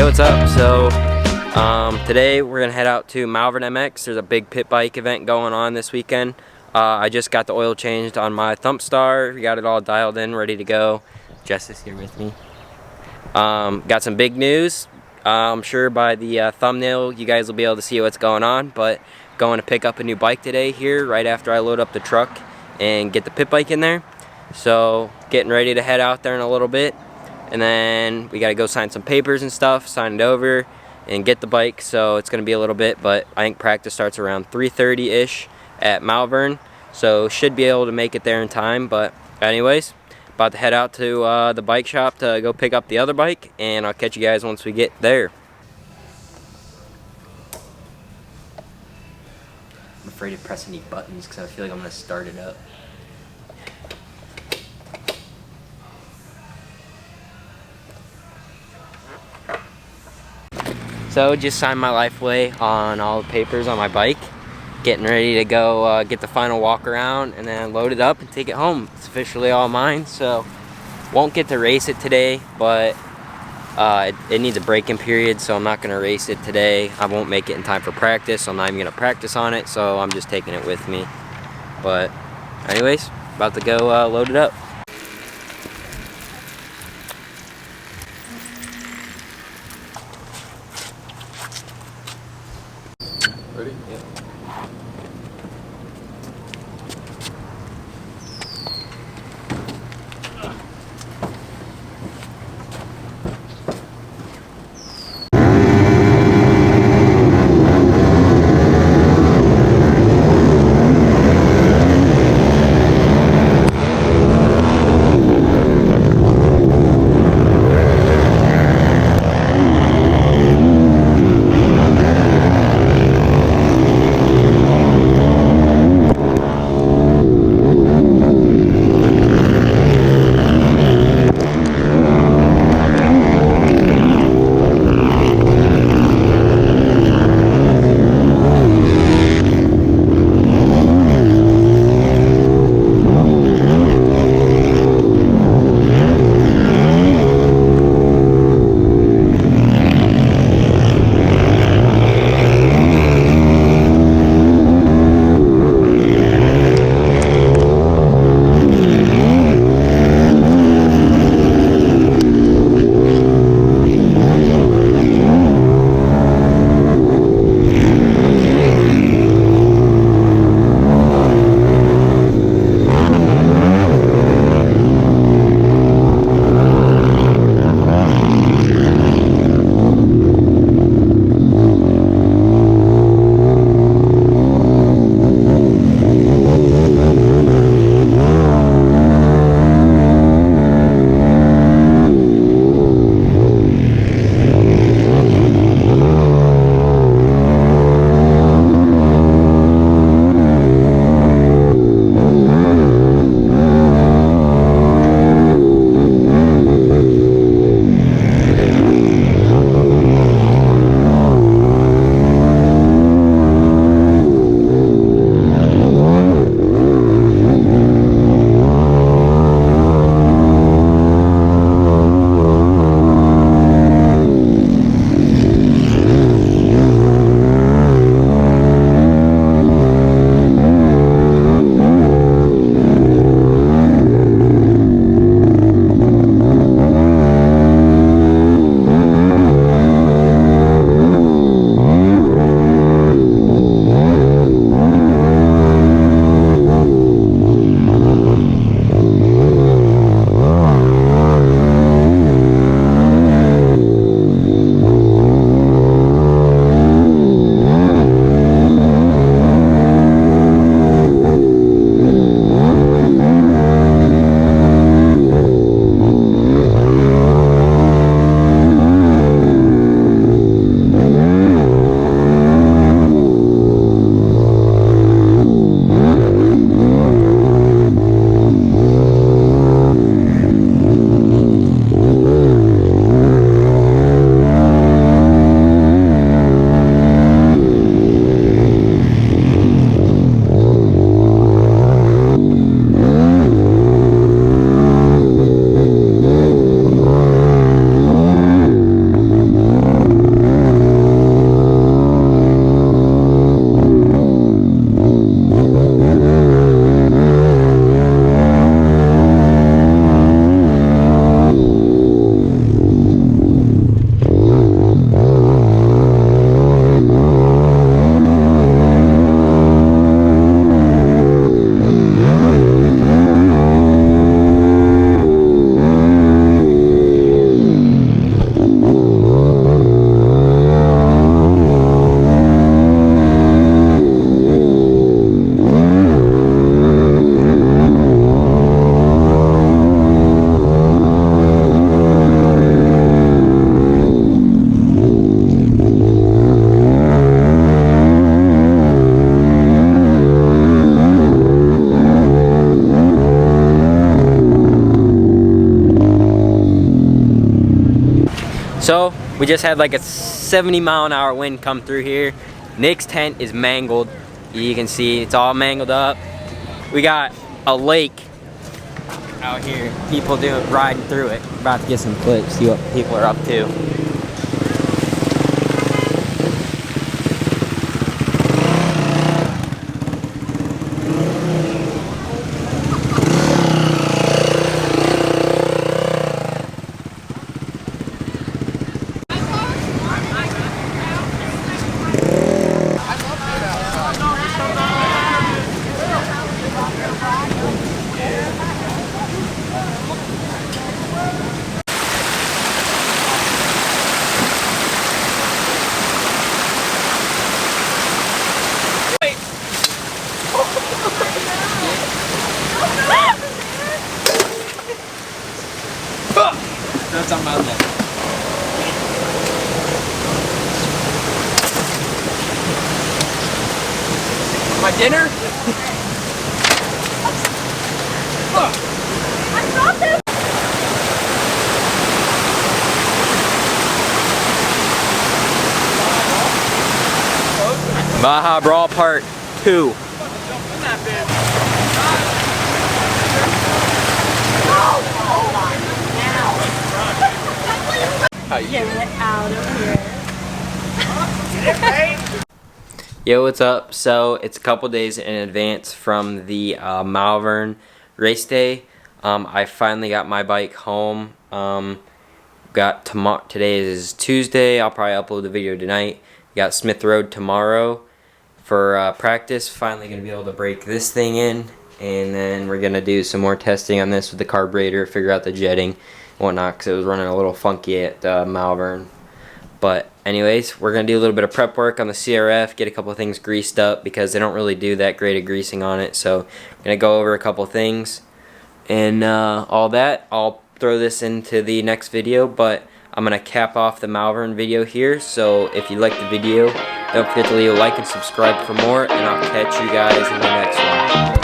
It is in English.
what's up? So today we're gonna head out to Malvern MX. There's a big pit bike event going on this weekend. I just got the oil changed on my Thump Star. We got it all dialed in, ready to go. Jess is here with me. Got some big news. I'm sure by the thumbnail you guys will be able to see what's going on, but going to pick up a new bike today here right after I load up the truck and get the pit bike in there. So getting ready to head out there in a little bit, and then we got to go sign some papers and stuff, sign it over and get the bike. So it's going to be a little bit, but I think practice starts around 3:30-ish at Malvern, so should be able to make it there in time. But anyways, about to head out to the bike shop to go pick up the other bike, and I'll catch you guys once we get there. I'm afraid to press any buttons because I feel like I'm going to start it up. So just signed my life away on all the papers on my bike. Getting ready to go get the final walk around and then load it up and take it home. It's officially all mine, so won't get to race it today, but it needs a break-in period, so I'm not going to race it today. I won't make it in time for practice, so I'm not even going to practice on it, so I'm just taking it with me. But anyways, about to go load it up. Ready? Yep. So we just had like a 70-mile-an-hour wind come through here. Nick's tent is mangled. You can see it's all mangled up. We got a lake out here. People riding through it. We're about to get some clips, see what people are up to. That's on my left. My dinner? I dropped it! Baja Brawl Part 2. Get it out of here. Yo, what's up? So it's a couple days in advance from the Malvern race day. I finally got my bike home. Today is Tuesday. I'll probably upload the video tonight. Got Smith Road tomorrow for practice. Finally gonna be able to break this thing in, and then we're gonna do some more testing on this with the carburetor, figure out the jetting and whatnot, because it was running a little funky at Malvern. But anyways, we're gonna do a little bit of prep work on the CRF, get a couple of things greased up because they don't really do that great of greasing on it. So I'm gonna go over a couple things and all that. I'll throw this into the next video, but I'm gonna cap off the Malvern video here. So if you like the video, don't forget to leave a like and subscribe for more, and I'll catch you guys in the next one.